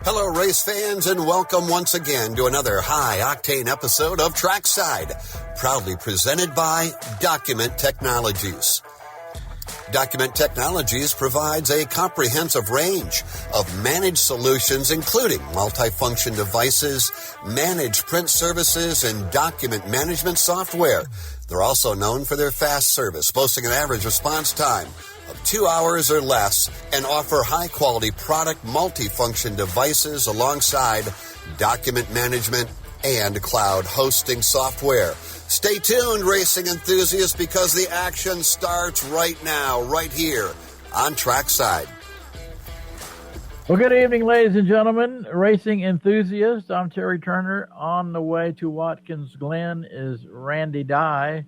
Hello, race fans, and welcome once again to another high-octane episode of Trackside, proudly presented by Document Technologies. Document Technologies provides a comprehensive range of managed solutions, including multifunction devices, managed print services, and document management software. They're also known for their fast service, boasting an average response time of 2 hours or less, and offer high-quality product multifunction devices alongside document management and cloud hosting software. Stay tuned, racing enthusiasts, because the action starts right now, right here on Trackside. Well, good evening, ladies and gentlemen, racing enthusiasts. I'm Terry Turner. On the way to Watkins Glen is Randy Dye.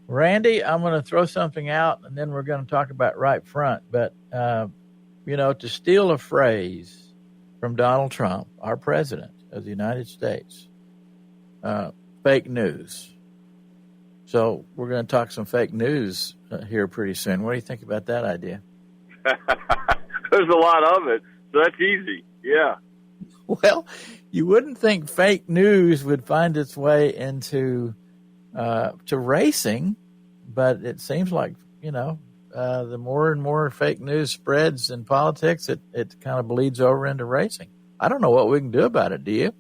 Randy, I'm going to throw something out, and then we're going to talk about right front. But, to steal a phrase from Donald Trump, our president of the United States, fake news. So we're going to talk some fake news here pretty soon. What do you think about that idea? There's a lot of it, so that's easy. Yeah. Well, you wouldn't think fake news would find its way into to racing, but it seems like, the more and more fake news spreads in politics, it kind of bleeds over into racing. I don't know what we can do about it. Do you?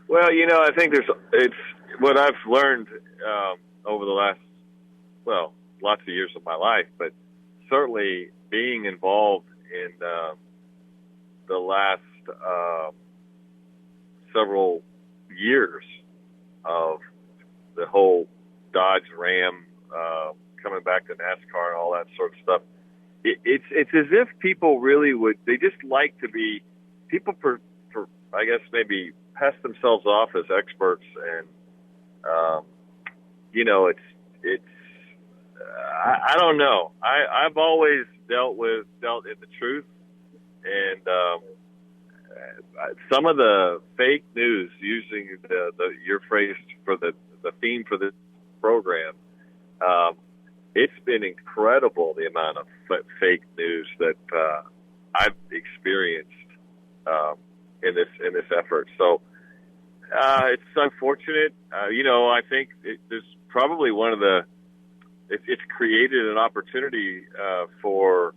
Well, I think it's what I've learned over the last, lots of years of my life, but certainly being involved in the last several years of the whole Dodge Ram coming back to NASCAR and all that sort of stuff. It's as if people really they just like to be, people I guess maybe pass themselves off as experts, and I don't know. I've always dealt in the truth, and some of the fake news, using your phrase for the theme for this program, it's been incredible the amount of fake news that I've experienced in this effort. So it's unfortunate. I think there's probably it's created an opportunity for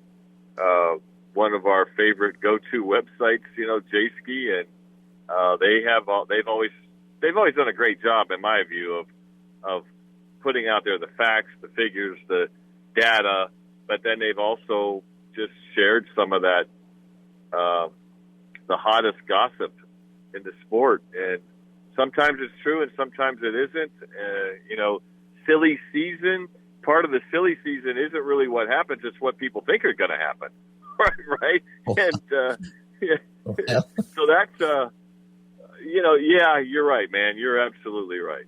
one of our favorite go-to websites, J-Ski, and they've always done a great job, in my view, of putting out there the facts, the figures, the data, but then they've also just shared some of that, the hottest gossip in the sport. And sometimes it's true and sometimes it isn't. Silly season, part of the silly season isn't really what happens, it's what people think are going to happen. Right? And so that's, you're right, man. You're absolutely right.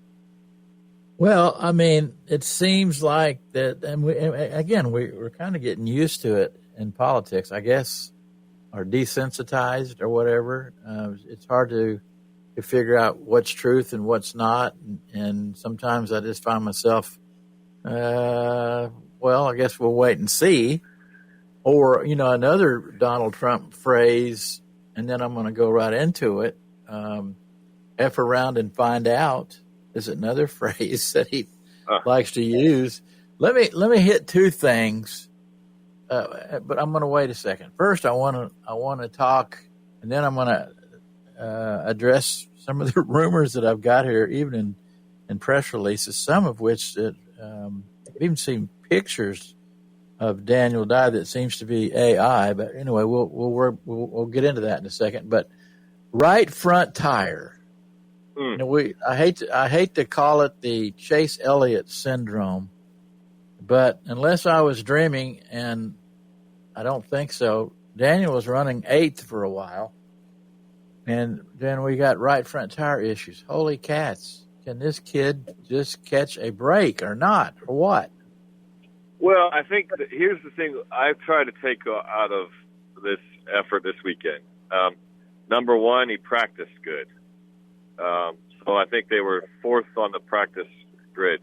Well, I mean, it seems like that, and we're kind of getting used to it in politics, I guess, or desensitized or whatever. It's hard to figure out what's truth and what's not, and sometimes I just find myself, I guess we'll wait and see. Or, another Donald Trump phrase, and then I'm going to go right into it, F around and find out, is another phrase that he likes to use. Let me hit two things, but I'm going to wait a second. First, I want to talk, and then I'm going to address some of the rumors that I've got here, even in press releases. Some of which that I've even seen pictures of Daniel Dye that seems to be AI. But anyway, we'll get into that in a second. But right front tire. I hate to call it the Chase Elliott syndrome, but unless I was dreaming, and I don't think so, Daniel was running 8th for a while, and then we got right front tire issues. Holy cats. Can this kid just catch a break or not, or what? Well, I think here's the thing I've tried to take out of this effort this weekend. Number one, he practiced good. So I think they were 4th on the practice grid.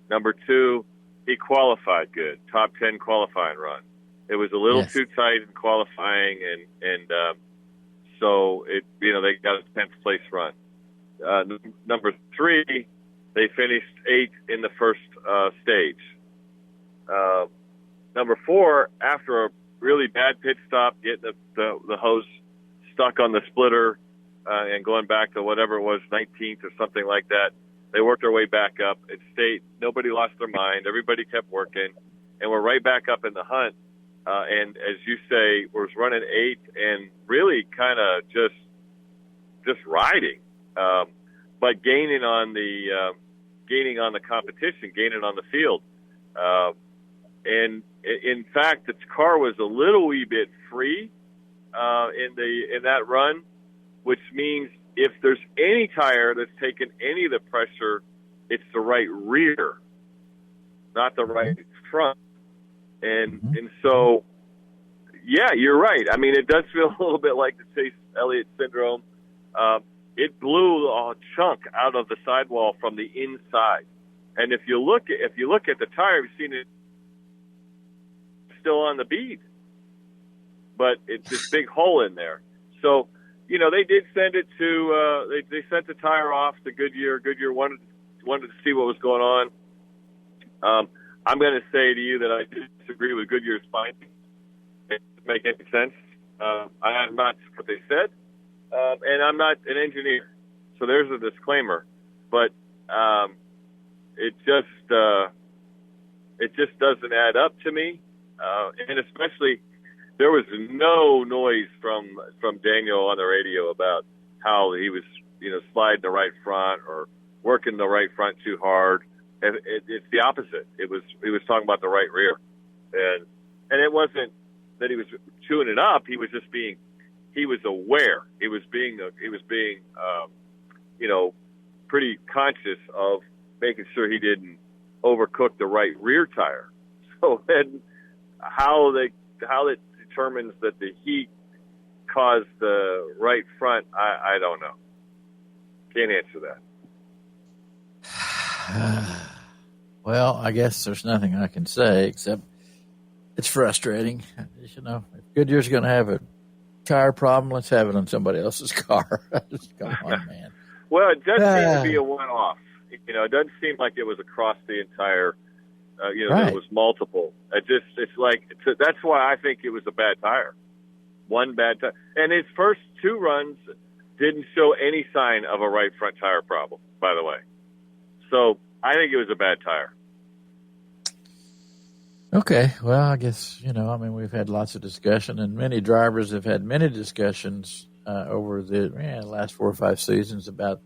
Number two, he qualified good, top 10 qualifying run. It was a little too tight in qualifying, and So they got a 10th place run. Number 3, they finished 8th in the first stage. Number 4, after a really bad pit stop, getting the hose stuck on the splitter and going back to whatever it was, 19th or something like that, they worked their way back up. It stayed. Nobody lost their mind. Everybody kept working, and we're right back up in the hunt. And as you say, was running 8th and really kind of just riding, but gaining on the competition, gaining on the field. And in fact, the car was a little wee bit free in that run, which means if there's any tire that's taken any of the pressure, it's the right rear, not the right front. And so, yeah, you're right. I mean, it does feel a little bit like the Chase Elliott syndrome. It blew a chunk out of the sidewall from the inside. And if you look at the tire, you've seen it still on the bead, but it's this big hole in there. So, they did send it to, they sent the tire off to Goodyear. Goodyear wanted to see what was going on. I'm going to say to you that I disagree with Goodyear's findings. It doesn't make any sense. I'm not what they said, and I'm not an engineer. So there's a disclaimer. But it just doesn't add up to me. And especially, there was no noise from Daniel on the radio about how he was, sliding the right front or working the right front too hard. And it's the opposite. He was talking about the right rear, and it wasn't that he was chewing it up. He was just he was aware. He was being pretty conscious of making sure he didn't overcook the right rear tire. So then, how it determines that the heat caused the right front, I don't know. Can't answer that. Well, I guess there's nothing I can say except it's frustrating. If Goodyear's going to have a tire problem, let's have it on somebody else's car. Just come on, man. Well, it does seem to be a one-off. It doesn't seem like it was across the entire. Right. There was multiple. That's why I think it was a bad tire. One bad tire, and his first 2 runs didn't show any sign of a right front tire problem. By the way, so I think it was a bad tire. Okay, well, I guess, we've had lots of discussion, and many drivers have had many discussions over the last 4 or 5 seasons about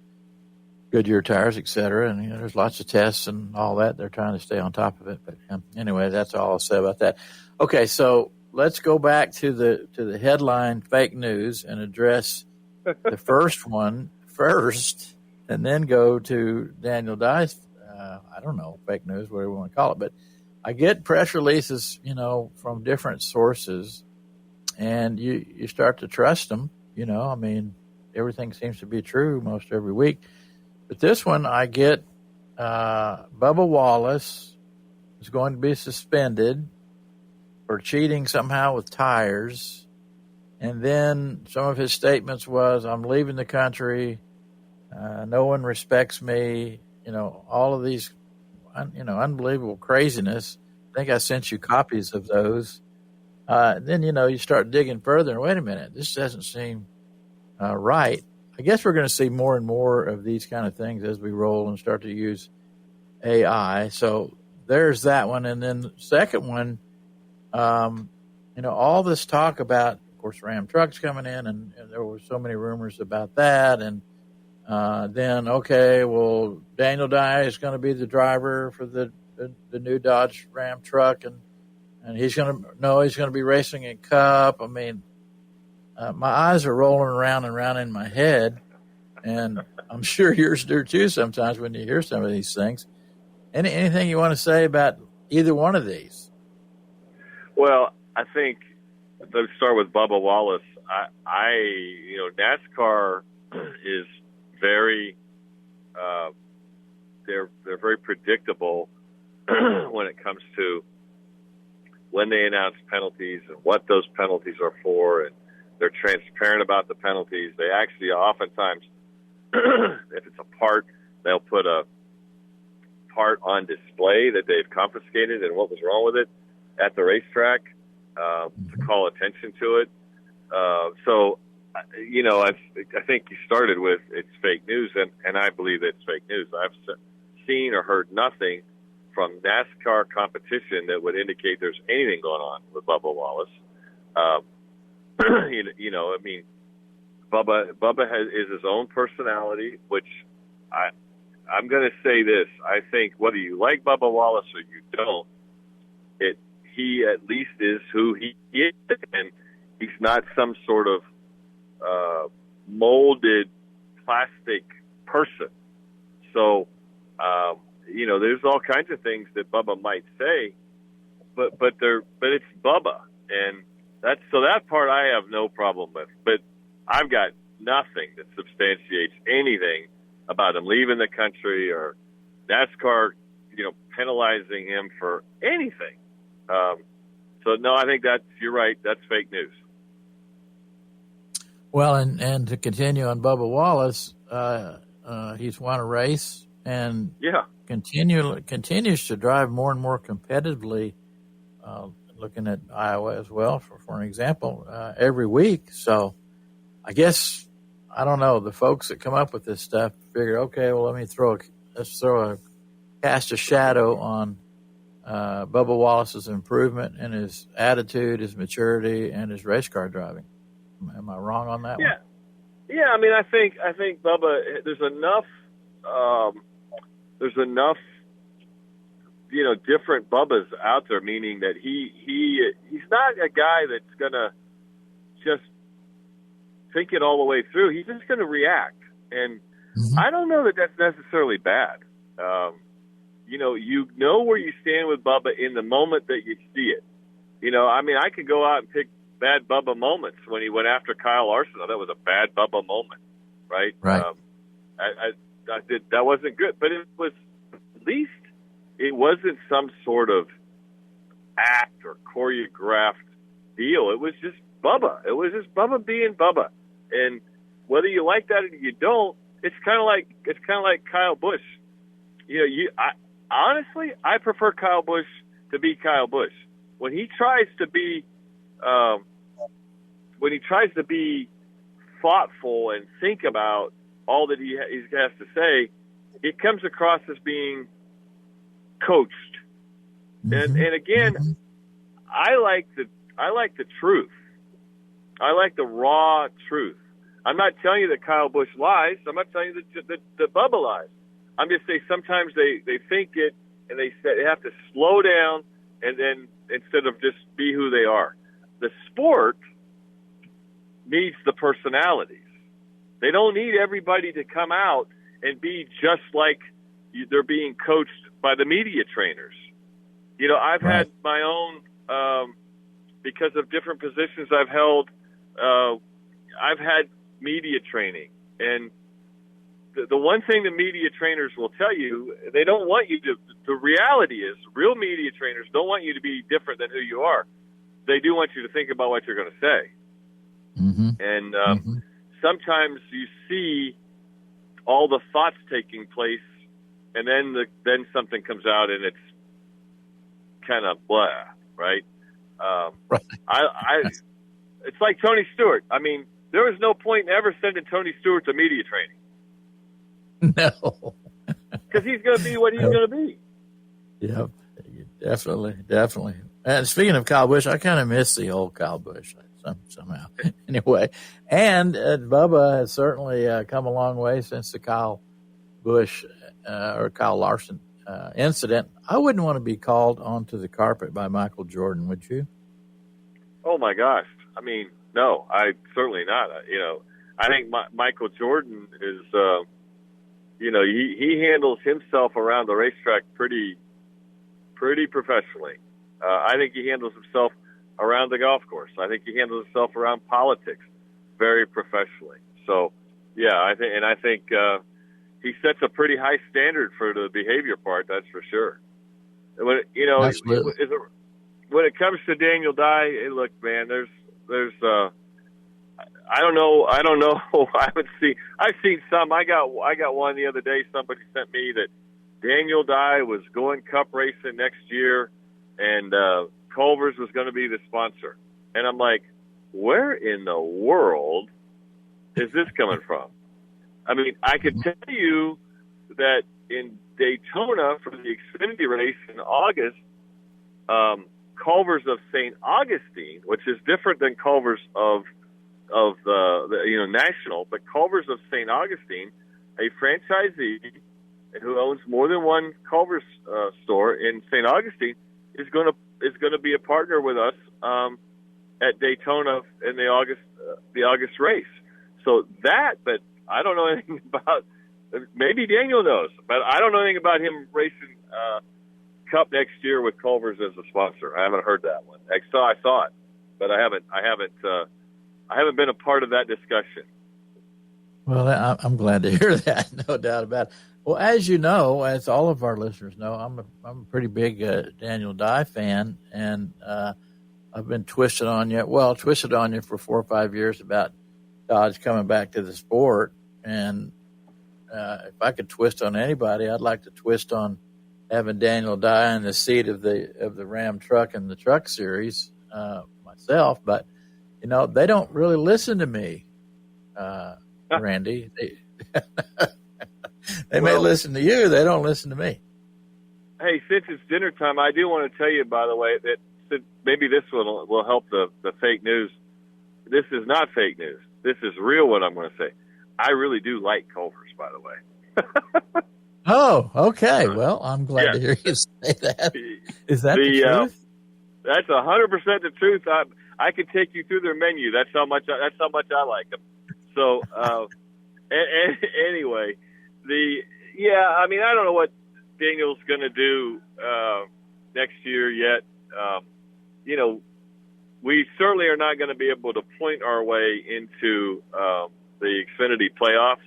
Goodyear tires, et cetera, and there's lots of tests and all that. They're trying to stay on top of it, but anyway, that's all I'll say about that. Okay, so let's go back to the headline fake news and address the first one first, and then go to Daniel Dye's, I don't know, fake news, whatever we want to call it, but I get press releases, from different sources, and you start to trust them. Everything seems to be true most every week. But this one, I get Bubba Wallace is going to be suspended for cheating somehow with tires. And then some of his statements was, I'm leaving the country. No one respects me. All of these unbelievable craziness. I think I sent you copies of those. Then, you start digging further and wait a minute, this doesn't seem right. I guess we're going to see more and more of these kind of things as we roll and start to use AI. So there's that one. And then the second one, all this talk about, of course, Ram trucks coming in, and there were so many rumors about that. And then, okay, well, Daniel Dye is going to be the driver for the new Dodge Ram truck, and he's going to be racing in Cup. I mean, my eyes are rolling around and around in my head, and I'm sure yours do too sometimes when you hear some of these things. Anything you want to say about either one of these? Well, I think let's start with Bubba Wallace. NASCAR is very, they're very predictable when it comes to when they announce penalties and what those penalties are for, and They're transparent about the penalties. They actually oftentimes, if it's a part, they'll put a part on display that they've confiscated and what was wrong with it at the racetrack to call attention to it. So, I think you started with it's fake news, and I believe it's fake news. I've seen or heard nothing from NASCAR competition that would indicate there's anything going on with Bubba Wallace. Bubba is his own personality, which I'm going to say this. I think whether you like Bubba Wallace or you don't, he at least is who he is, and he's not some sort of molded plastic person. So, there's all kinds of things that Bubba might say, but it's Bubba, and that part I have no problem with. But I've got nothing that substantiates anything about him leaving the country or NASCAR, penalizing him for anything. So no, I think you're right. That's fake news. Well, and to continue on Bubba Wallace, he's won a race and continues to drive more and more competitively. Looking at Iowa as well, for an example, every week. So I guess, I don't know, the folks that come up with this stuff figure, okay, well, let's cast a shadow on Bubba Wallace's improvement in his attitude, his maturity, and his race car driving. Am I wrong on that one? Yeah. I mean, I think Bubba, there's enough, different Bubbas out there, meaning that he's not a guy that's going to just think it all the way through. He's just going to react. And I don't know that that's necessarily bad. You know where you stand with Bubba in the moment that you see it. I could go out and pick bad Bubba moments when he went after Kyle Larson. Oh, that was a bad Bubba moment, right? Right. I did. That wasn't good, but it was at least it wasn't some sort of act or choreographed deal. It was just Bubba. It was just Bubba being Bubba, and whether you like that or you don't, it's kind of like Kyle Busch. Honestly, I prefer Kyle Busch to be Kyle Busch. When he tries to be thoughtful and think about all that he has to say, it comes across as being coached. And again, I like the truth. I like the raw truth. I'm not telling you that Kyle Busch lies. I'm not telling you that Bubba lies. I'm just saying sometimes they think it and they have to slow down and then instead of just be who they are. The sport needs the personalities. They don't need everybody to come out and be just like they're being coached by the media trainers. I've had my own, because of different positions I've held, I've had media training. And the one thing the media trainers will tell you, they don't want you to, the reality is real media trainers don't want you to be different than who you are. They do want you to think about what you're going to say. And sometimes you see all the thoughts taking place, and then something comes out and it's kind of blah, right? It's like Tony Stewart. I mean, there was no point in ever sending Tony Stewart to media training. No. Because he's going to be what he's going to be. Yep, definitely. And speaking of Kyle Busch, I kind of miss the old Kyle Busch somehow. Anyway, and Bubba has certainly come a long way since the Kyle Busch or Kyle Larson incident. I wouldn't want to be called onto the carpet by Michael Jordan, would you? Oh my gosh! I mean, no, I certainly not. I think Michael Jordan is. He handles himself around the racetrack pretty professionally. I think he handles himself around the golf course. I think he handles himself around politics very professionally. So, yeah, I think he sets a pretty high standard for the behavior part. That's for sure. When when it comes to Daniel Dye, look, man, there's I don't know. I haven't seen. I've seen some. I got one the other day. Somebody sent me that Daniel Dye was going Cup racing next year, and Culver's was going to be the sponsor. And I'm like, where in the world is this coming from? I mean, I could tell you that in Daytona for the Xfinity race in August, Culver's of St. Augustine, which is different than Culver's of the national, but Culver's of St. Augustine, a franchisee who owns more than one Culver's store in St. Augustine, is going to be a partner with us at Daytona in the August race. So that, but I don't know anything about. Maybe Daniel knows, but I don't know anything about him racing Cup next year with Culver's as a sponsor. I haven't heard that one. I saw it, but I haven't been a part of that discussion. Well, I'm glad to hear that. No doubt about it. Well, as you know, as all of our listeners know, I'm a pretty big Daniel Dye fan, and I've been twisted on you for 4 or 5 years about Dodge coming back to the sport. And if I could twist on anybody, I'd like to twist on having Daniel Dye in the seat of the Ram truck and the Truck Series myself. But they don't really listen to me, Randy. They may listen to you. They don't listen to me. Hey, since it's dinner time, I do want to tell you, by the way, that maybe this will help the fake news. This is not fake news. This is real, what I'm going to say. I really do like Culver's, by the way. Oh, okay. Well, I'm glad to hear you say that. Is that the truth? That's 100% the truth. I could take you through their menu. That's how much I like them. So, anyway, I mean, I don't know what Daniel's going to do next year yet. We certainly are not going to be able to point our way into the Xfinity playoffs.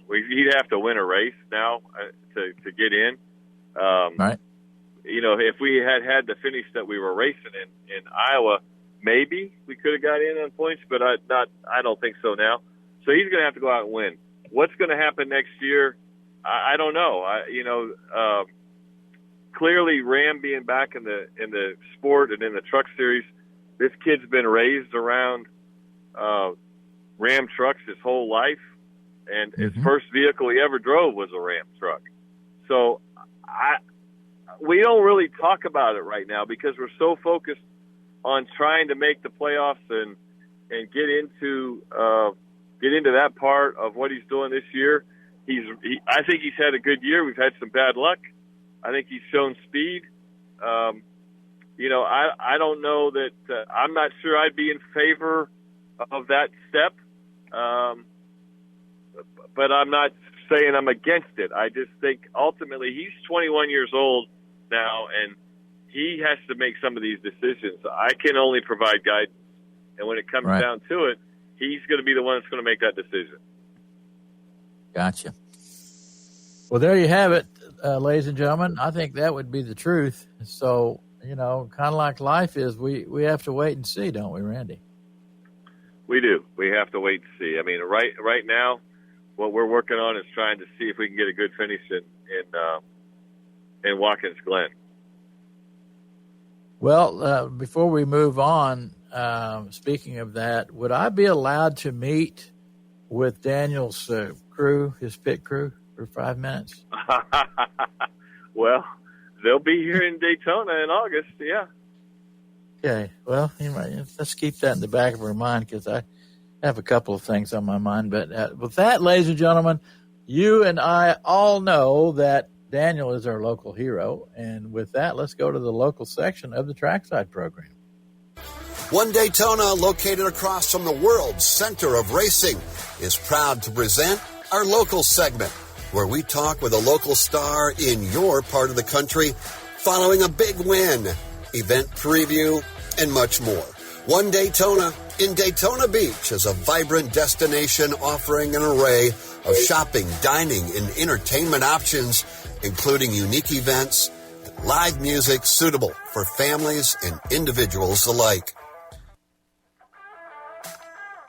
He'd have to win a race now to get in. Right. If we had the finish that we were racing in Iowa, maybe we could have got in on points, but I don't think so now. So he's going to have to go out and win. What's going to happen next year? I don't know. Clearly Ram being back in the sport and in the Truck Series, this kid's been raised around Ram trucks his whole life, and his first vehicle he ever drove was a Ram truck. So we don't really talk about it right now because we're so focused on trying to make the playoffs and get into that part of what he's doing this year. I think he's had a good year. We've had some bad luck. I think he's shown speed. I don't know that I'm not sure I'd be in favor of that step. But I'm not saying I'm against it. I just think ultimately he's 21 years old now, and he has to make some of these decisions. I can only provide guidance. And when it comes down to it, he's going to be the one that's going to make that decision. Gotcha. Well, there you have it, ladies and gentlemen. I think that would be the truth. So, kind of like life is, we have to wait and see, don't we, Randy? We do. We have to wait and see. I mean, right now, what we're working on is trying to see if we can get a good finish in Watkins Glen. Well, before we move on, speaking of that, would I be allowed to meet with Daniel's crew, his pit crew, for 5 minutes? Well, they'll be here in Daytona in August, yeah. Okay, well, let's keep that in the back of our mind because I have a couple of things on my mind. But with that, ladies and gentlemen, you and I all know that Daniel is our local hero. And with that, let's go to the local section of the Trackside program. One Daytona, located across from the world's center of racing, is proud to present our local segment, where we talk with a local star in your part of the country following a big win, event preview, and much more. One Daytona in Daytona Beach is a vibrant destination offering an array of shopping, dining, and entertainment options, including unique events and live music suitable for families and individuals alike.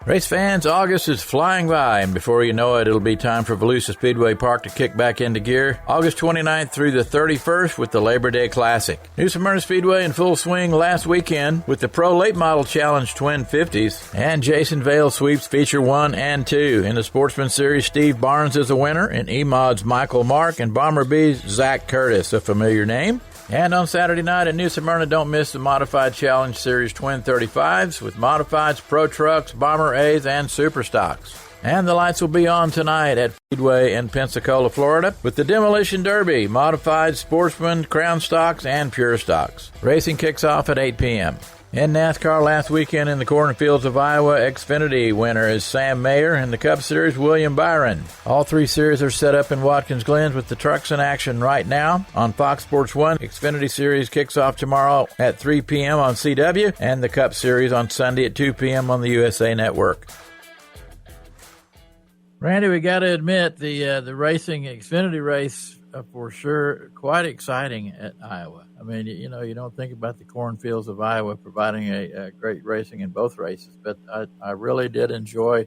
Race fans, August is flying by, and before you know it, it'll be time for Volusia Speedway Park to kick back into gear. August 29th through the 31st with the Labor Day Classic. New Smyrna Speedway in full swing last weekend with the Pro Late Model Challenge Twin 50s, and Jason Vale sweeps Feature 1 and 2. In the Sportsman Series, Steve Barnes is a winner, and E-Mod's Michael Mark, and Bomber B's Zach Curtis, a familiar name. And on Saturday night at New Smyrna, don't miss the Modified Challenge Series Twin 35s with Modifieds, Pro Trucks, Bomber A's, and Super Stocks. And the lights will be on tonight at Speedway in Pensacola, Florida with the Demolition Derby, Modified, Sportsman, Crown Stocks, and Pure Stocks. Racing kicks off at 8 p.m. In NASCAR last weekend in the cornfields of Iowa, Xfinity winner is Sam Mayer, and the Cup Series, William Byron. All three series are set up in Watkins Glen with the trucks in action right now. On Fox Sports 1, Xfinity Series kicks off tomorrow at 3 p.m. on CW, and the Cup Series on Sunday at 2 p.m. on the USA Network. Randy, we got to admit the racing Xfinity race for sure quite exciting at Iowa. I mean, you know, you don't think about the cornfields of Iowa providing a great racing in both races, but I really did enjoy,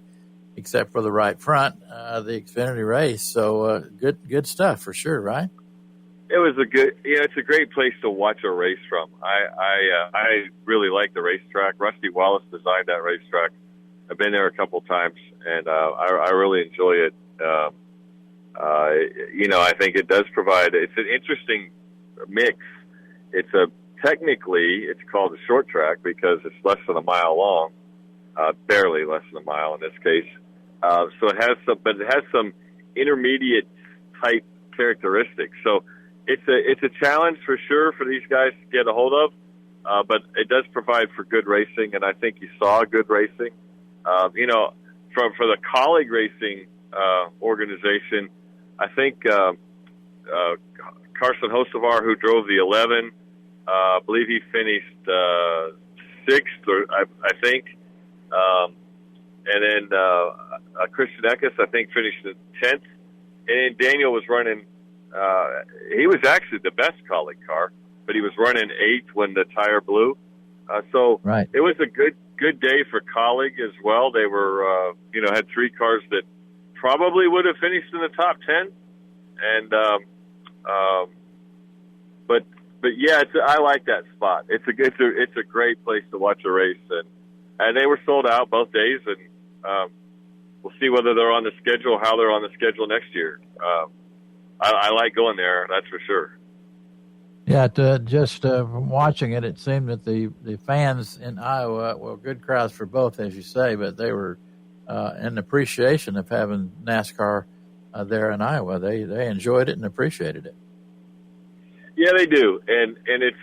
except for the right front, the Xfinity race. So good stuff for sure, right? It was it's a great place to watch a race from. I really like the racetrack. Rusty Wallace designed that racetrack. I've been there a couple times, and I really enjoy it. I think it does provide. It's an interesting mix. Technically it's called a short track because it's less than a mile long, barely less than a mile in this case. So it has some intermediate type characteristics. So it's a challenge for sure for these guys to get a hold of, but it does provide for good racing, and I think you saw good racing. For the colleague racing organization, I think Carson Hocevar, who drove the 11, I believe he finished sixth, or I think, and then Christian Eckes, I think, finished in 10th, and Daniel was running. He was actually the best colleague car, but he was running 8th when the tire blew. Right. It was a good day for colleague as well. They were, had 3 cars that probably would have finished in the top 10, and but yeah, I like that spot. It's a great place to watch a race, and they were sold out both days, and we'll see whether they're on the schedule, how they're on the schedule next year. I like going there, that's for sure. Yeah, from watching it, it seemed that the fans in Iowa, well, good crowds for both, as you say, but they were in appreciation of having NASCAR there in Iowa. They enjoyed it and appreciated it. Yeah, they do, and it's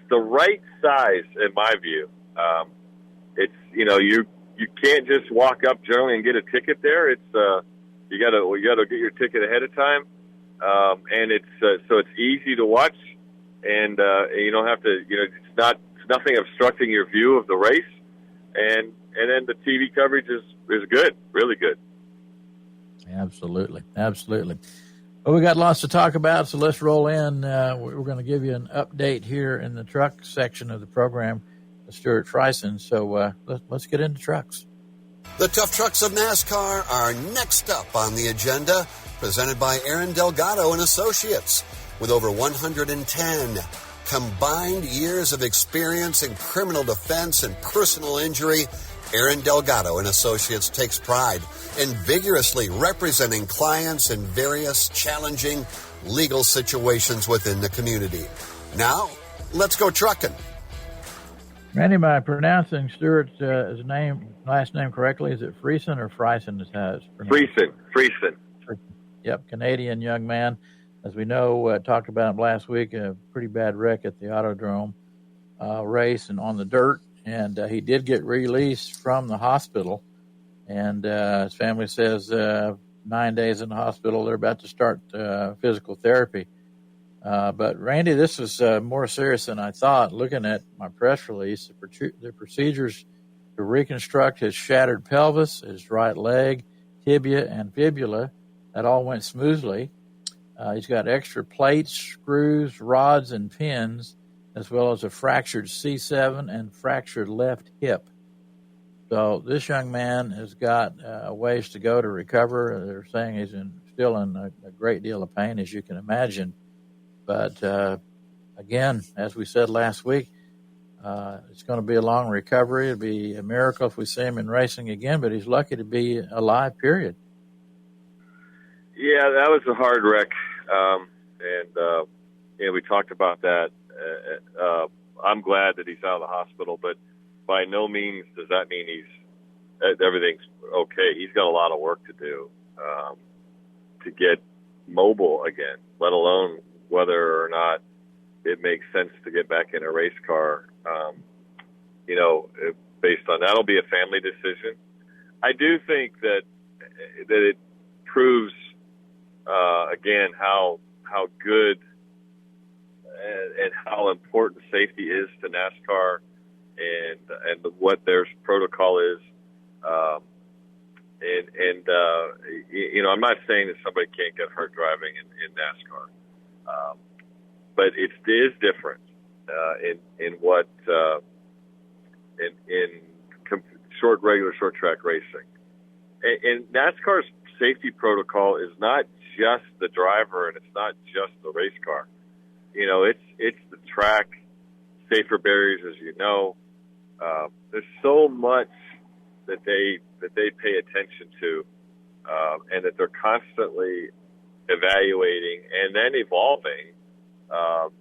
the right size in my view. You can't just walk up generally and get a ticket there. It's you got to get your ticket ahead of time, and it's easy to watch, and you don't have to. It's nothing obstructing your view of the race, and then the TV coverage is good, really good. Absolutely. Well, we got lots to talk about, so let's roll in. We're going to give you an update here in the truck section of the program with Stuart Friesen. So let's get into trucks. The Tough Trucks of NASCAR are next up on the agenda, presented by Aaron Delgado and Associates. With over 110 combined years of experience in criminal defense and personal injury, Aaron Delgado and Associates takes pride in vigorously representing clients in various challenging legal situations within the community. Now, let's go trucking. Randy, am I pronouncing Stuart's last name correctly? Is it Friesen or Friesen? Is how it's pronounced? Friesen. Yep, Canadian young man. As we know, talked about him last week, a pretty bad wreck at the Autodrome race and on the dirt. And he did get released from the hospital. And his family says 9 days in the hospital. They're about to start physical therapy. But, Randy, this was more serious than I thought. Looking at my press release, the procedures to reconstruct his shattered pelvis, his right leg, tibia, and fibula, that all went smoothly. He's got extra plates, screws, rods, and pins, as well as a fractured C7 and fractured left hip. So this young man has got ways to go to recover. They're saying he's still in a great deal of pain, as you can imagine. But again, as we said last week, it's going to be a long recovery. It'd be a miracle if we see him in racing again, but he's lucky to be alive, period. Yeah, that was a hard wreck. We talked about that. I'm glad that he's out of the hospital, but by no means does that mean everything's okay. He's got a lot of work to do to get mobile again, let alone whether or not it makes sense to get back in a race car. Based on that'll be a family decision. I do think that it proves again how good and how important safety is to NASCAR and what their protocol is. I'm not saying that somebody can't get hurt driving in NASCAR, but it is different in what in regular short track racing. And NASCAR's safety protocol is not just the driver and it's not just the race car. It's the track, safer barriers, as you know. There's so much that they pay attention to, and that they're constantly evaluating and then evolving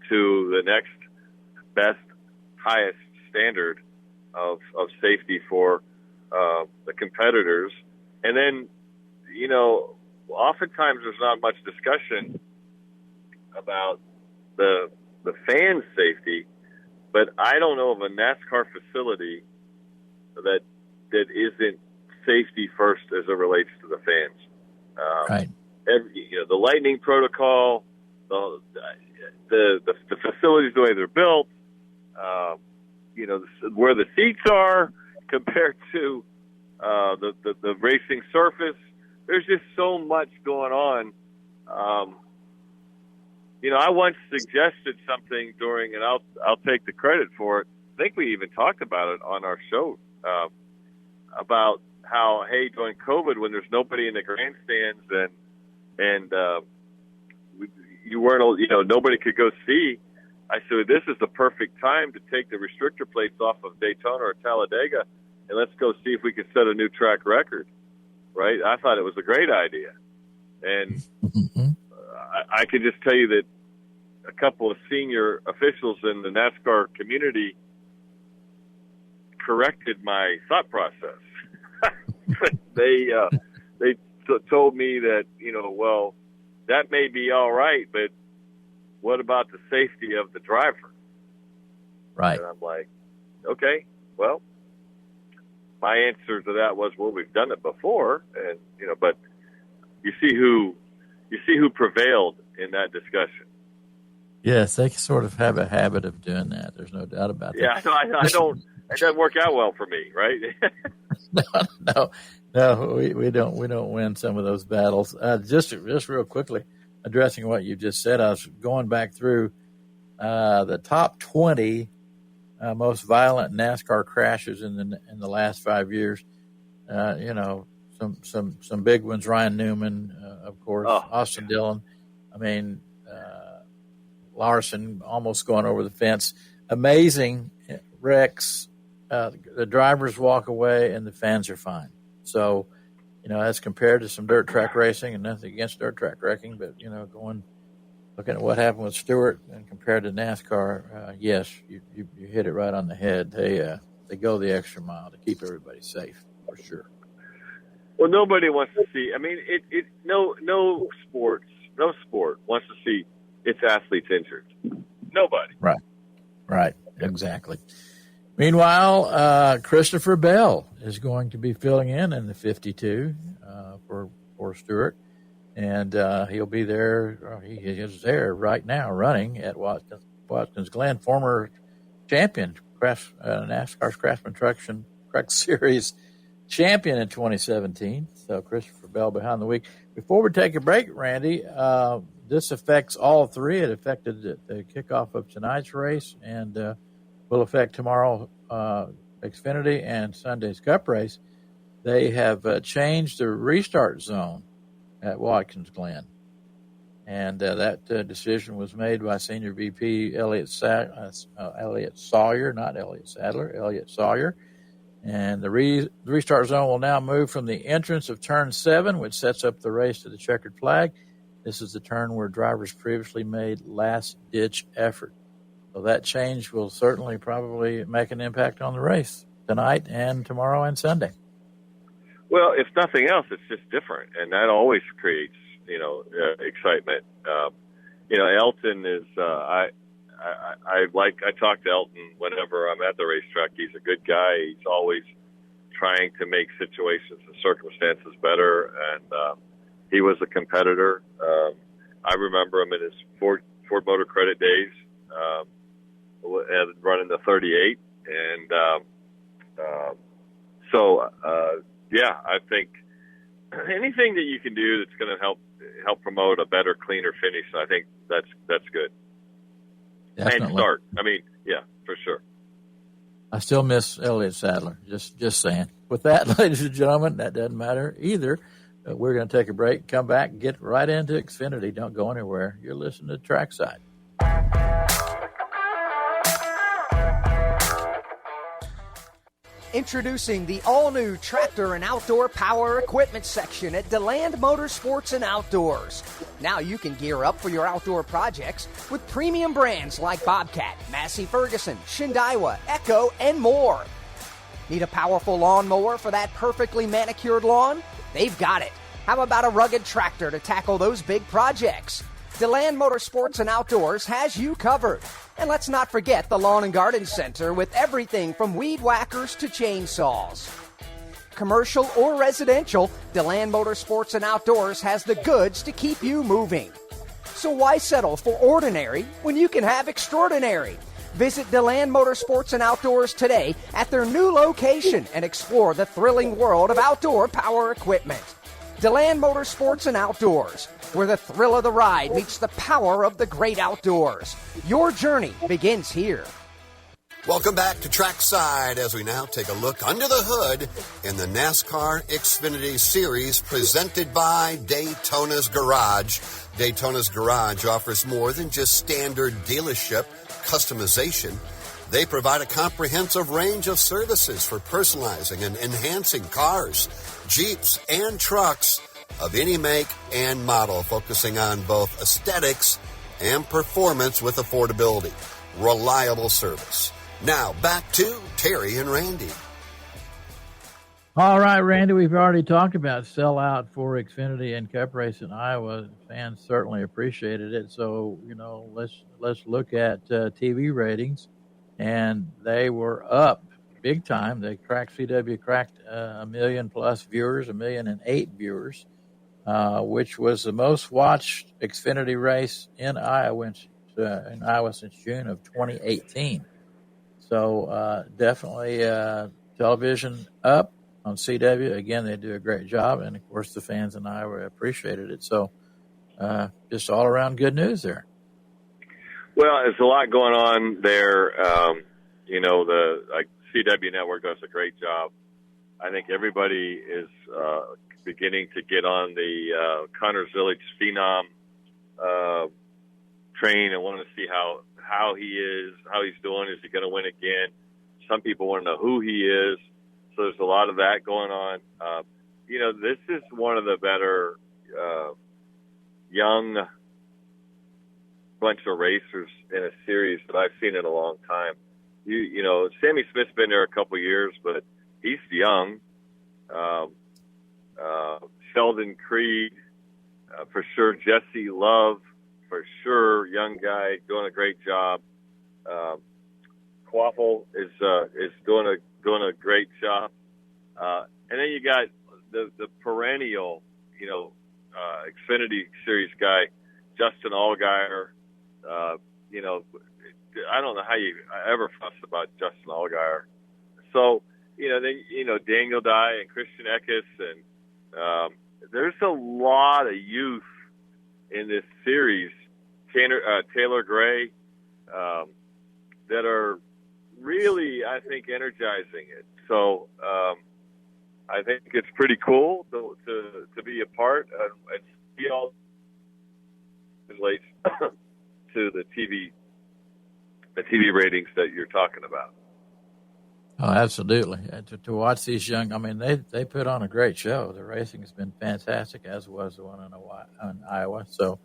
to the next best, highest standard of safety for the competitors. And then, oftentimes there's not much discussion about the fan safety, but I don't know of a NASCAR facility that isn't safety first as it relates to the fans. Right. The lightning protocol, the facilities, the way they're built, where the seats are compared to the racing surface. There's just so much going on. I once suggested something during, and I'll take the credit for it. I think we even talked about it on our show about how, hey, during COVID, when there's nobody in the grandstands and you weren't, nobody could go see. I said, this is the perfect time to take the restrictor plates off of Daytona or Talladega, and let's go see if we can set a new track record. Right? I thought it was a great idea, and I can just tell you that a couple of senior officials in the NASCAR community corrected my thought process. They told me that, well, that may be all right, but what about the safety of the driver? Right. And I'm like, okay, well, my answer to that was, well, we've done it before, and but you see who prevailed in that discussion. Yes, they sort of have a habit of doing that. There's no doubt about that. Yeah, I don't. It doesn't work out well for me, right? No, we don't win some of those battles. Just real quickly, addressing what you just said, I was going back through the top 20 most violent NASCAR crashes in the last 5 years. Some big ones. Ryan Newman, of course, Austin Dillon. I mean, Larson almost going over the fence. Amazing wrecks. The drivers walk away and the fans are fine. So, as compared to some dirt track racing, and nothing against dirt track wrecking, but, looking at what happened with Stewart and compared to NASCAR, yes, you hit it right on the head. They go the extra mile to keep everybody safe, for sure. Well, nobody wants to see. I mean, no sport wants to see its athletes injured. Nobody. Right. Exactly. Meanwhile, Christopher Bell is going to be filling in the 52 for Stewart, and he'll be there. He is there right now, running at Watkins Glen, former champion, NASCAR's Craftsman Truck Series champion in 2017. So Christopher Bell behind the wheel. Before we take a break, Randy, this affects all three. It affected the kickoff of tonight's race and will affect tomorrow Xfinity and Sunday's Cup race, they have changed the restart zone at Watkins Glen. And that decision was made by Senior VP Elliott Sawyer, not Elliott Sadler, Elliott Sawyer. And the restart zone will now move from the entrance of turn 7, which sets up the race to the checkered flag. This is the turn where drivers previously made last-ditch effort. So that change will certainly probably make an impact on the race tonight and tomorrow and Sunday. Well, if nothing else, it's just different, and that always creates, excitement. Elton is, I talk to Elton whenever I'm at the racetrack. He's a good guy. He's always trying to make situations and circumstances better, and he was a competitor. I remember him in his Ford Motor Credit days, and running the 38, and I think anything that you can do that's going to help promote a better, cleaner finish, I think that's good. Definitely. And start. For sure. I still miss Elliott Sadler. Just saying. With that, ladies and gentlemen, that doesn't matter either. We're going to take a break, come back, and get right into Xfinity. Don't go anywhere. You're listening to Trackside. Introducing the all-new tractor and outdoor power equipment section at DeLand Motorsports and Outdoors. Now you can gear up for your outdoor projects with premium brands like Bobcat, Massey Ferguson, Shindaiwa, Echo, and more. Need a powerful lawnmower for that perfectly manicured lawn? They've got it. How about a rugged tractor to tackle those big projects? DeLand Motorsports and Outdoors has you covered. And let's not forget the Lawn and Garden Center with everything from weed whackers to chainsaws. Commercial or residential, DeLand Motorsports and Outdoors has the goods to keep you moving. So why settle for ordinary when you can have extraordinary? Visit DeLand Motorsports and Outdoors today at their new location and explore the thrilling world of outdoor power equipment. DeLand Motorsports and Outdoors, where the thrill of the ride meets the power of the great outdoors. Your journey begins here. Welcome back to Trackside as we now take a look under the hood in the NASCAR Xfinity Series presented by Daytona's Garage. Daytona's Garage offers more than just standard dealership customization. They provide a comprehensive range of services for personalizing and enhancing cars, Jeeps, and trucks of any make and model, focusing on both aesthetics and performance with affordability. Reliable service. Now, back to Terry and Randy. All right, Randy, we've already talked about sellout for Xfinity and Cup race in Iowa. Fans certainly appreciated it. So, let's look at TV ratings. And they were up big time. CW cracked 1 million plus viewers, 1,000,008 viewers, which was the most watched Xfinity race in Iowa since June of 2018. So definitely television up on CW. Again, they do a great job, and of course the fans in Iowa appreciated it. So just all around good news there. Well, there's a lot going on there. The CW Network does a great job. I think everybody is beginning to get on the Connors Village Phenom train and want to see how he is, how he's doing. Is he going to win again? Some people want to know who he is. So there's a lot of that going on. This is one of the better young bunch of racers in a series that I've seen in a long time. Sammy Smith's been there a couple years, but he's young. Sheldon Creed, for sure. Jesse Love, for sure. Young guy, doing a great job. Quaffle is doing a great job. And then you got the perennial, Xfinity Series guy, Justin Allgaier. I don't know how you ever fuss about Justin Allgaier. So, Daniel Dye and Christian Eckes, and there's a lot of youth in this series. Taylor Gray, that are really, I think, energizing it. So I think it's pretty cool to be a part and see all relates to the TV ratings that you're talking about. Oh, absolutely. To watch these young, I mean, they put on a great show. The racing has been fantastic, as was the one in Iowa. So,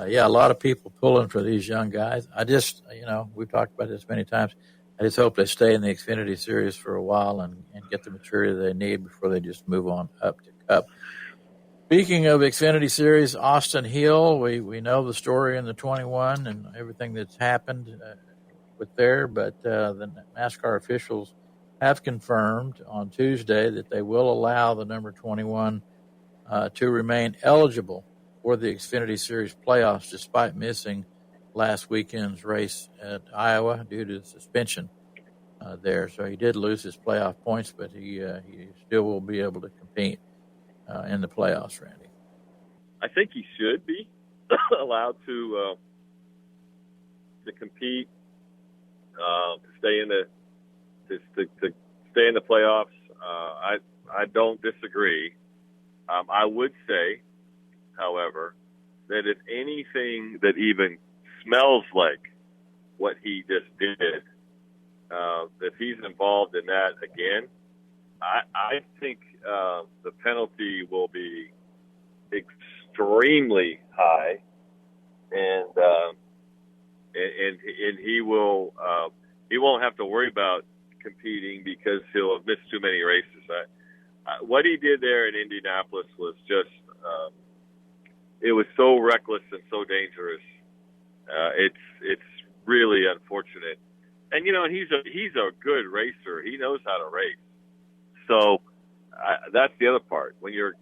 yeah, a lot of people pulling for these young guys. I just, we've talked about this many times. I just hope they stay in the Xfinity Series for a while and get the maturity they need before they just move on up to Cup. Speaking of Xfinity Series, Austin Hill, we know the story in the 21 and everything that's happened with there, but the NASCAR officials have confirmed on Tuesday that they will allow the number 21 to remain eligible for the Xfinity Series playoffs despite missing last weekend's race at Iowa due to suspension there. So he did lose his playoff points, but he still will be able to compete in the playoffs, Randy. I think he should be allowed to compete, to stay in the playoffs. I don't disagree. I would say, however, that if anything that even smells like what he just did, if he's involved in that again, I think the penalty will be extremely high, and he won't have to worry about competing because he'll have missed too many races. What he did there in Indianapolis was just it was so reckless and so dangerous. It's really unfortunate, and he's a good racer. He knows how to race. So that's the other part. When you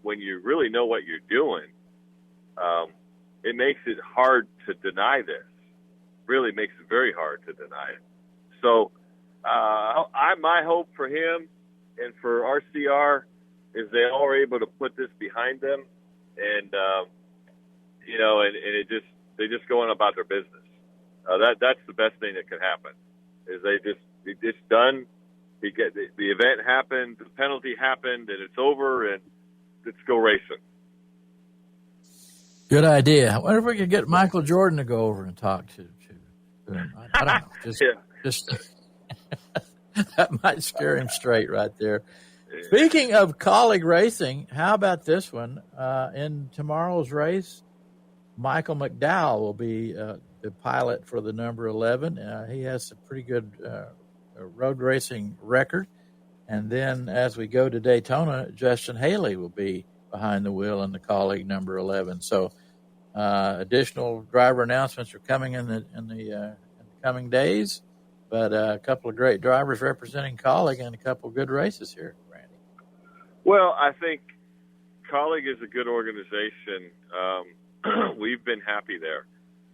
really know what you're doing, it makes it hard to deny this. Really makes it very hard to deny it. So my hope for him and for RCR is they all are able to put this behind them, and they just go on about their business. That's the best thing that could happen. Is it's done. The event happened, the penalty happened, and it's over, and let's go racing. Good idea. I wonder if we could get Michael Jordan to go over and talk to him. I don't know. Just that might scare him straight right there. Yeah. Speaking of colleague racing, how about this one? In tomorrow's race, Michael McDowell will be the pilot for the number 11. He has a pretty good road racing record. And then as we go to Daytona, Justin Haley will be behind the wheel in the colleague number 11. So additional driver announcements are coming in the coming days, but a couple of great drivers representing colleague and a couple of good races here, Randy. Well, I think colleague is a good organization. We've been happy there.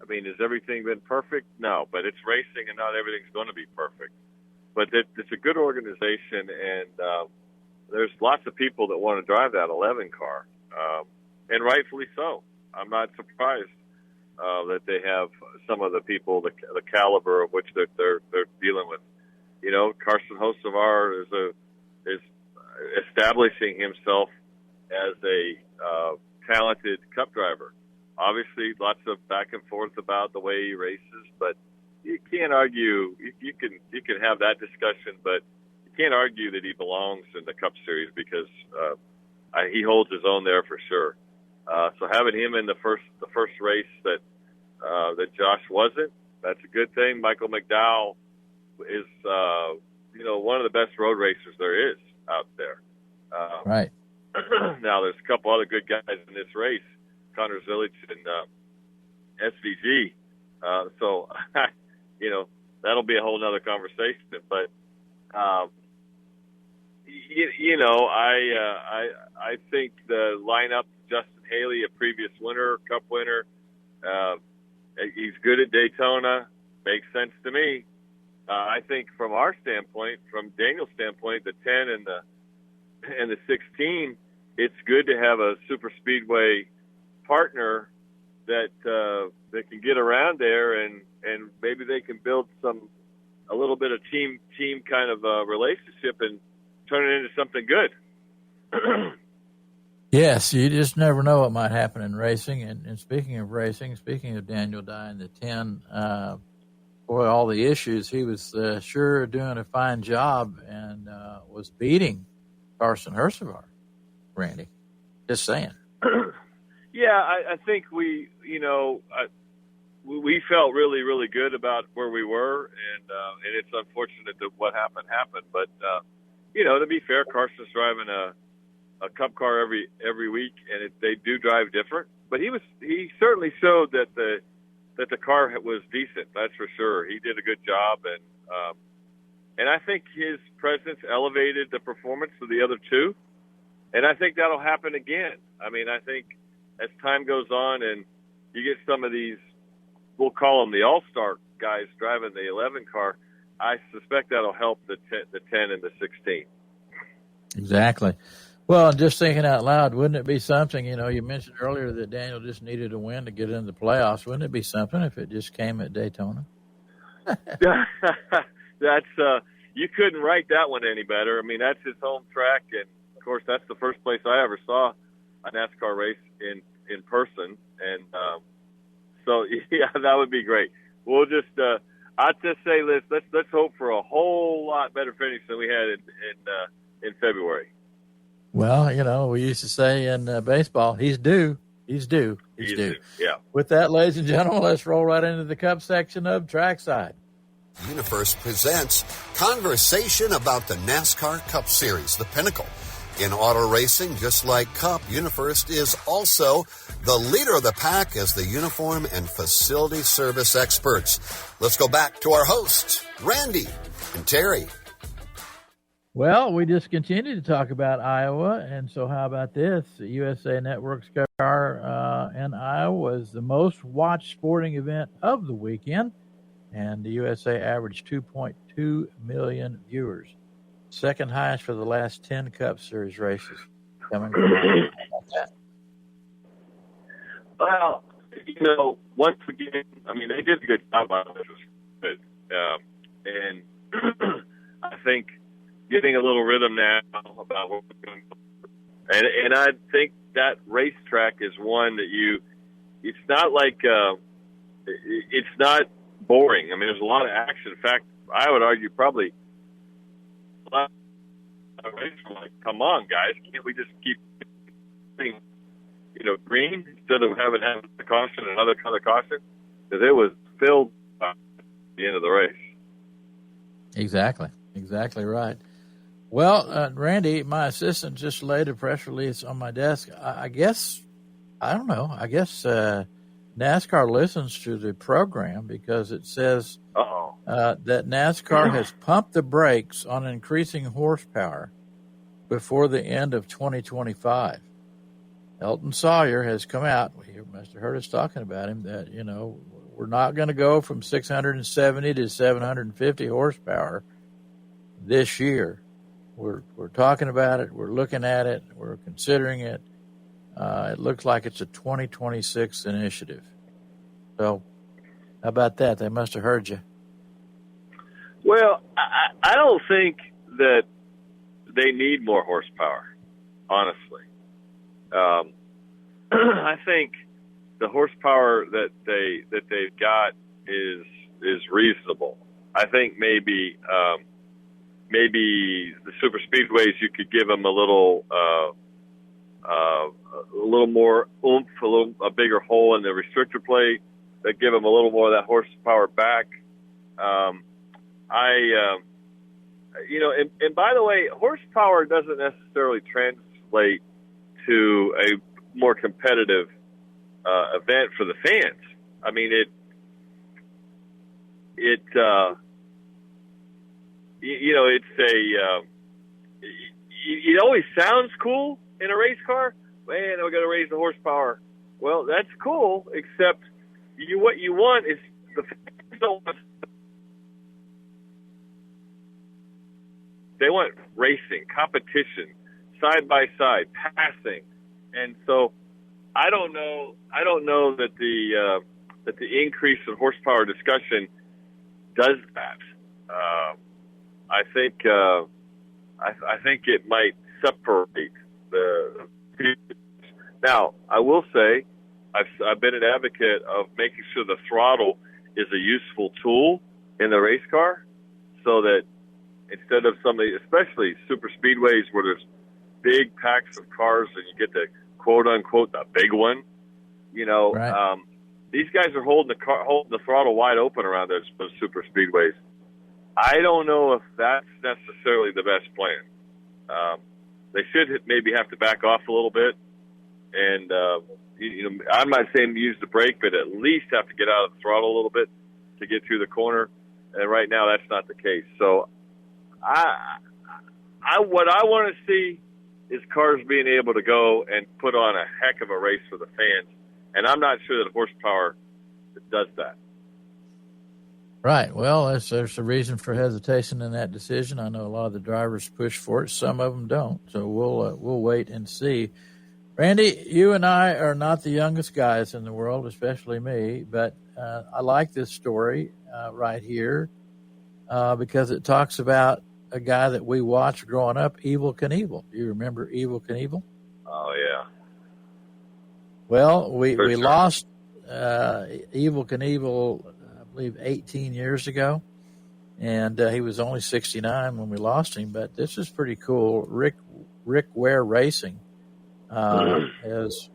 I mean, has everything been perfect? No, but it's racing and not everything's going to be perfect. But it's a good organization, and there's lots of people that want to drive that 11 car, and rightfully so. I'm not surprised that they have some of the people, the caliber of which they're dealing with. Carson Hocevar is establishing himself as a talented Cup driver. Obviously, lots of back and forth about the way he races, but you can't argue. You can have that discussion, but you can't argue that he belongs in the Cup Series because he holds his own there for sure. So having him in the first race that Josh wasn't, that's a good thing. Michael McDowell is one of the best road racers there is out there. Right. Now there's a couple other good guys in this race, Connor Zilic and SVG. So that'll be a whole nother conversation. But I think the lineup, Justin Haley, a previous winner, Cup winner, he's good at Daytona. Makes sense to me. I think from our standpoint, from Daniel's standpoint, the 10 and the 16, it's good to have a super speedway partner that can get around there and maybe they can build some a little bit of team kind of relationship and turn it into something good. Yes, you just never know what might happen in racing. And speaking of racing, speaking of Daniel Dye in the 10, boy, all the issues, he was sure doing a fine job and was beating Carson Hersevar, Randy. Just saying. Yeah, I think we felt really, really good about where we were, and it's unfortunate that what happened. But to be fair, Carson's driving a Cup car every week, and they do drive different. But he certainly showed that the car was decent. That's for sure. He did a good job, and I think his presence elevated the performance of the other two, and I think that'll happen again. I mean, I think as time goes on and you get some of these, we'll call them the all-star guys driving the 11 car, I suspect that'll help the 10 and the 16. Exactly. Well, just thinking out loud, wouldn't it be something, you mentioned earlier that Daniel just needed a win to get into the playoffs. Wouldn't it be something if it just came at Daytona? That's you couldn't write that one any better. I mean, that's his home track, and of course, that's the first place I ever saw a NASCAR race in person, and so yeah, that would be great. We'll just I'd just say let's hope for a whole lot better finish than we had in February. Well, we used to say in baseball, he's due. He's due. Yeah. With that, ladies and gentlemen, let's roll right into the Cup section of Trackside. UniFirst presents Conversation about the NASCAR Cup Series, the pinnacle. In auto racing, just like Cup, UniFirst is also the leader of the pack as the uniform and facility service experts. Let's go back to our hosts, Randy and Terry. Well, we just continue to talk about Iowa, and so how about this? The USA Network's car in Iowa was the most watched sporting event of the weekend, and the USA averaged 2.2 million viewers. Second highest for the last 10 Cup Series races coming from Iowa. Well, once again, I mean, they did a good job on this. And I think getting a little rhythm now about what we're doing. And I think that racetrack is one that it's not like, it's not boring. I mean, there's a lot of action. In fact, I would argue probably a lot of races were like, come on, guys, can't we just keep getting, green instead of having the caution and another kind of caution? Because it was filled by the end of the race. Exactly right. Well, Randy, my assistant just laid a press release on my desk. I guess NASCAR listens to the program because it says that NASCAR has pumped the brakes on increasing horsepower before the end of 2025. Elton Sawyer has come out. You must have heard us talking about him, that, we're not going to go from 670 to 750 horsepower this year. We're talking about it. We're looking at it. We're considering it. It looks like it's a 2026 initiative. So how about that? They must have heard you. Well, I don't think that they need more horsepower, honestly. I think the horsepower that they've got is reasonable. I think maybe the super speedways, you could give them a little more oomph, a bigger hole in the restrictor plate that give them a little more of that horsepower back. And by the way, horsepower doesn't necessarily translate to a more competitive event for the fans. I mean, it always sounds cool in a race car. Man, we're going to raise the horsepower. Well, that's cool, except what you want is the fans don't want. They want racing, competition, side by side, passing, and so I don't know that the increase in horsepower discussion does that. I think I think it might separate the. Now, I will say, I've been an advocate of making sure the throttle is a useful tool in the race car, so that instead of somebody, especially super speedways where there's big packs of cars and you get the quote unquote the big one, Right. These guys are holding the throttle wide open around those super speedways. I don't know if that's necessarily the best plan. They should maybe have to back off a little bit, and I'm not saying use the brake, but at least have to get out of the throttle a little bit to get through the corner. And right now, that's not the case. So, what I want to see is cars being able to go and put on a heck of a race for the fans, and I'm not sure that horsepower does that. Right. Well, there's a reason for hesitation in that decision. I know a lot of the drivers push for it. Some of them don't. So we'll wait and see. Randy, you and I are not the youngest guys in the world, especially me, but I like this story right here because it talks about a guy that we watched growing up, Evel Knievel. Do you remember Evel Knievel? Oh, yeah. Well, we sure. lost Evel Knievel, I believe, 18 years ago, and he was only 69 when we lost him, but this is pretty cool. Rick Ware Racing has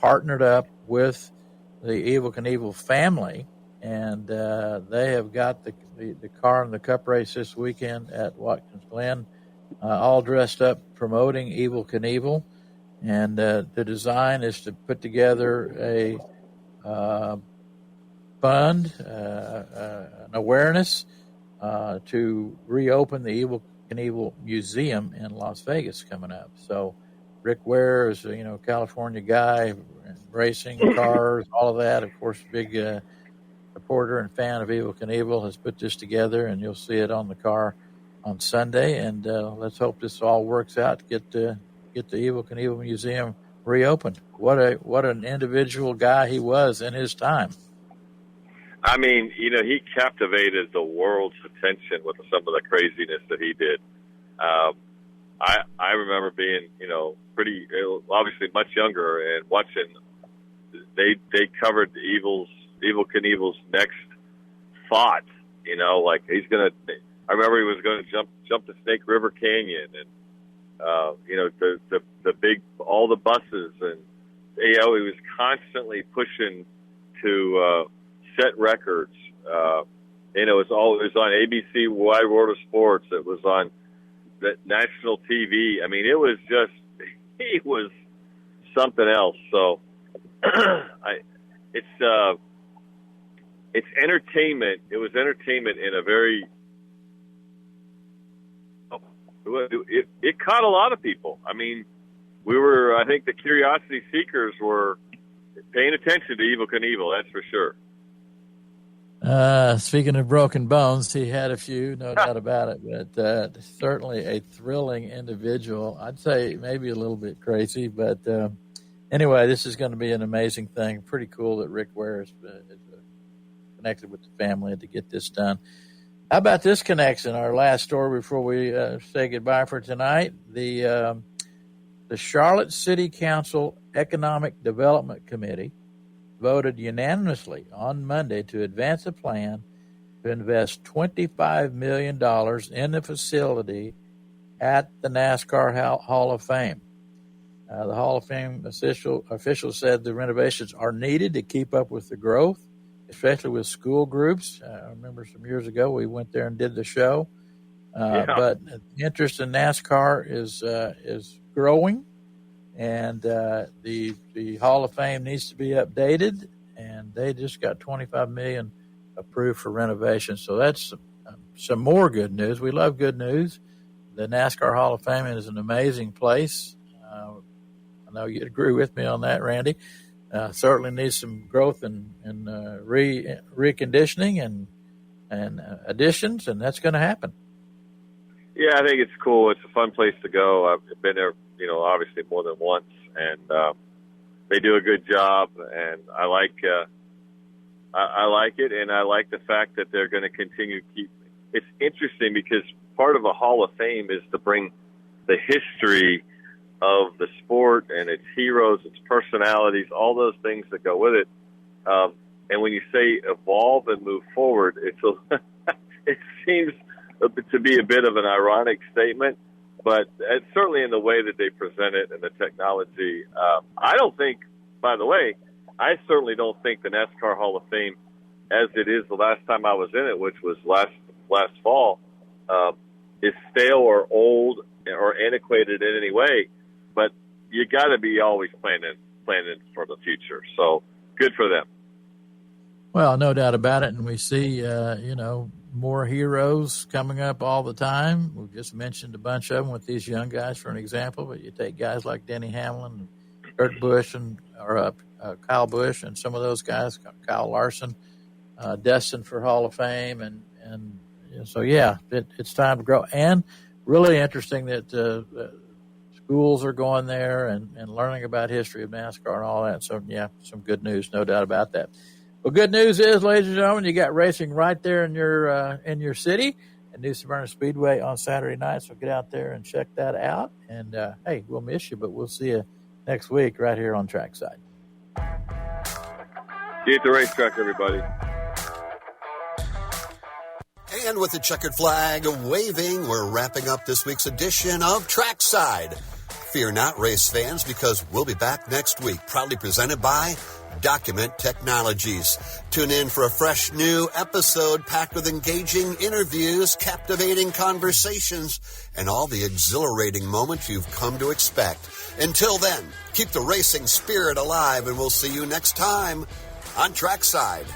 partnered up with the Evel Knievel family, and they have got the car in the Cup race this weekend at Watkins Glen, all dressed up promoting Evel Knievel. And the design is to put together a fund, an awareness to reopen the Evel Knievel Museum in Las Vegas coming up. So Rick Ware is a California guy, racing cars, all of that. Of course, big supporter and fan of Evel Knievel, has put this together, and you'll see it on the car on Sunday. And let's hope this all works out to get the Evel Knievel Museum reopened. What an individual guy he was in his time. I mean, he captivated the world's attention with some of the craziness that he did. I remember being, pretty obviously much younger and watching. They covered Evel Knievel's next thought. Like he's gonna. I remember he was going to jump the Snake River Canyon, and the big, all the buses, and he was constantly pushing to set records. It was on ABC Wide World of Sports. It was on the national TV. I mean, he was something else. So it's entertainment. It was entertainment in a very. It caught a lot of people. I mean, I think the curiosity seekers were paying attention to Evel Knievel, that's for sure. Speaking of broken bones, he had a few, no doubt about it, but certainly a thrilling individual. I'd say maybe a little bit crazy, but anyway, this is going to be an amazing thing. Pretty cool that Rick Ware is connected with the family to get this done. How about this connection? Our last story before we say goodbye for tonight. The Charlotte City Council Economic Development Committee voted unanimously on Monday to advance a plan to invest $25 million in the facility at the NASCAR Hall of Fame. The Hall of Fame officials said the renovations are needed to keep up with the growth, especially with school groups. I remember some years ago we went there and did the show. But the interest in NASCAR is growing, and the Hall of Fame needs to be updated, and they just got $25 million approved for renovation. So that's some more good news. We love good news. The NASCAR Hall of Fame is an amazing place. I know you'd agree with me on that, Randy. Certainly needs some growth and reconditioning and additions, and that's going to happen. Yeah, I think it's cool. It's a fun place to go. I've been there, obviously more than once, and they do a good job. And I like it, and I like the fact that they're going to continue it's interesting because part of a Hall of Fame is to bring the history of the sport and its heroes, its personalities, all those things that go with it. And when you say evolve and move forward, it seems to be a bit of an ironic statement, but it's certainly in the way that they present it and the technology. I don't think, by the way, I certainly don't think the NASCAR Hall of Fame, as it is the last time I was in it, which was last fall, is stale or old or antiquated in any way. But you got to be always planning for the future. So good for them. Well, no doubt about it. And we see, more heroes coming up all the time. We've just mentioned a bunch of them with these young guys for an example, but you take guys like Denny Hamlin, Kurt Busch, Kyle Busch, and some of those guys, Kyle Larson, destined for Hall of Fame. And so, it's time to grow. And really interesting that schools are going there and learning about history of NASCAR and all that. So, some good news, no doubt about that. Well, good news is, ladies and gentlemen, you got racing right there in your city at New Smyrna Speedway on Saturday night. So get out there and check that out. And, hey, we'll miss you, but we'll see you next week right here on Trackside. See you at the racetrack, everybody. And with the checkered flag waving, we're wrapping up this week's edition of Trackside. Fear not, race fans, because we'll be back next week, proudly presented by Document Technologies. Tune in for a fresh new episode packed with engaging interviews, captivating conversations, and all the exhilarating moments you've come to expect. Until then, keep the racing spirit alive, and we'll see you next time on Trackside.